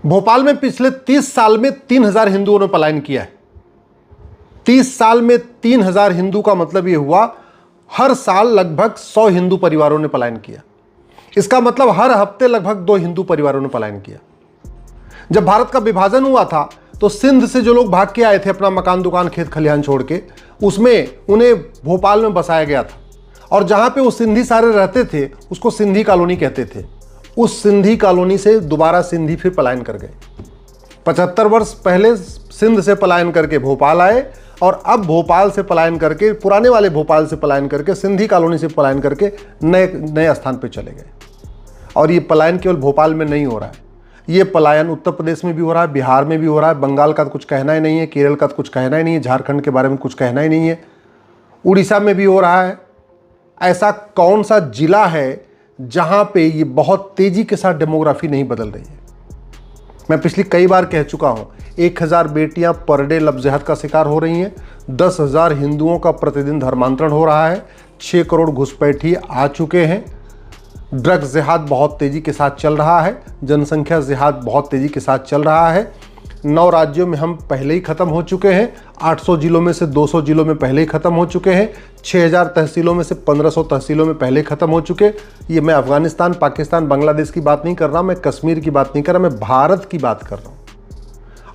भोपाल में पिछले 30 साल में 3000 हिंदुओं ने पलायन किया है। 30 साल में 3000 हिंदू का मतलब यह हुआ हर साल लगभग 100 हिंदू परिवारों ने पलायन किया। इसका मतलब हर हफ्ते लगभग 2 हिंदू परिवारों ने पलायन किया। जब भारत का विभाजन हुआ था तो सिंध से जो लोग भाग के आए थे अपना मकान दुकान खेत खलिहान छोड़ के, उसमें उन्हें भोपाल में बसाया गया था और जहां पे वो सिंधी सारे रहते थे उसको सिंधी कॉलोनी कहते थे। उस सिंधी कॉलोनी से दोबारा सिंधी फिर पलायन कर गए। 75 वर्ष पहले सिंध से पलायन करके भोपाल आए और अब भोपाल से पलायन करके, पुराने वाले भोपाल से पलायन करके, सिंधी कॉलोनी से पलायन करके नए स्थान पे चले गए। और ये पलायन केवल भोपाल में नहीं हो रहा है, ये पलायन उत्तर प्रदेश में भी हो रहा है, बिहार में भी हो रहा है, बंगाल का तो कुछ कहना ही नहीं है, केरल का तो कुछ कहना ही नहीं है, झारखंड के बारे में कुछ कहना ही नहीं है, उड़ीसा में भी हो रहा है। ऐसा कौन सा जिला है जहां पे ये बहुत तेजी के साथ डेमोग्राफी नहीं बदल रही है? मैं पिछली कई बार कह चुका हूं, 1000 बेटियां पर डे लफ्ज़ का शिकार हो रही हैं, 10,000 हिंदुओं का प्रतिदिन धर्मांतरण हो रहा है, 6 करोड़ घुसपैठी आ चुके हैं, ड्रग्स जिहाद बहुत तेजी के साथ चल रहा है, जनसंख्या जिहाद बहुत तेजी के साथ चल रहा है। 9 राज्यों में हम पहले ही ख़त्म हो चुके हैं, 800 जिलों में से 200 जिलों में पहले ही ख़त्म हो चुके हैं, 6000 तहसीलों में से 1500 तहसीलों में पहले ही ख़त्म हो चुके। ये मैं अफगानिस्तान, पाकिस्तान, बांग्लादेश की बात नहीं कर रहा, मैं कश्मीर की बात नहीं कर रहा, मैं भारत की बात कर रहा हूँ।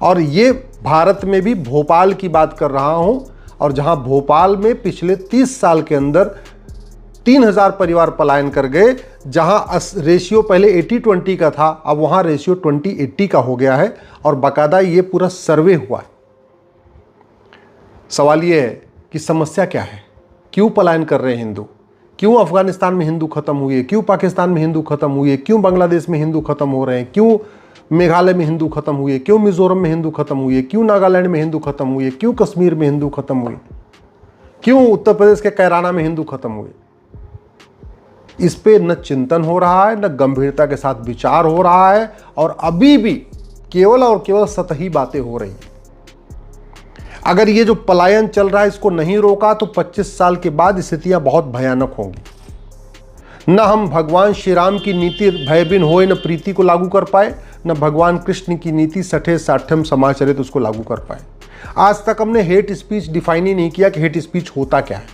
और ये भारत में भी भोपाल की बात कर रहा हूँ, और जहाँ भोपाल में पिछले 30 साल के अंदर 3000 परिवार पलायन कर गए। जहां रेशियो पहले 80-20 का था, अब वहां रेशियो 20-80 का हो गया है और बाकायदा ये पूरा सर्वे हुआ है। सवाल ये है कि समस्या क्या है? क्यों पलायन कर रहे हैं हिंदू? क्यों अफगानिस्तान में हिंदू खत्म हुए? क्यों पाकिस्तान में हिंदू खत्म हुए? क्यों बांग्लादेश में हिंदू खत्म हो रहे हैं? क्यों मेघालय में हिंदू खत्म हुए? क्यों मिजोरम में हिंदू खत्म हुए? क्यों नागालैंड में हिंदू खत्म हुए? क्यों कश्मीर में हिंदू खत्म हुए? क्यों उत्तर प्रदेश के कैराना में हिंदू खत्म हुए? इस पे न चिंतन हो रहा है, न गंभीरता के साथ विचार हो रहा है, और अभी भी केवल और केवल सतही बातें हो रही हैं। अगर ये जो पलायन चल रहा है इसको नहीं रोका तो 25 साल के बाद स्थितियां बहुत भयानक होंगी। न हम भगवान श्री राम की नीति भयबिन होए न प्रीति को लागू कर पाए, न भगवान कृष्ण की नीति सठे साठ्यम समाचरित उसको लागू कर पाए। आज तक हमने हेट स्पीच डिफाइन ही नहीं किया कि हेट स्पीच होता क्या है।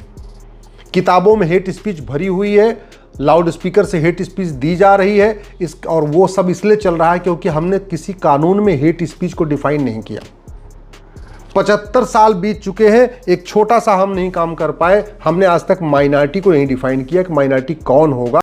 किताबों में हेट स्पीच भरी हुई है, लाउड स्पीकर से हेट स्पीच दी जा रही है, और वो सब इसलिए चल रहा है क्योंकि हमने किसी कानून में हेट स्पीच को डिफाइन नहीं किया। 75 साल बीत चुके हैं, एक छोटा सा हम नहीं काम कर पाए। हमने आज तक माइनॉरिटी को नहीं डिफाइन किया कि माइनॉरिटी कौन होगा।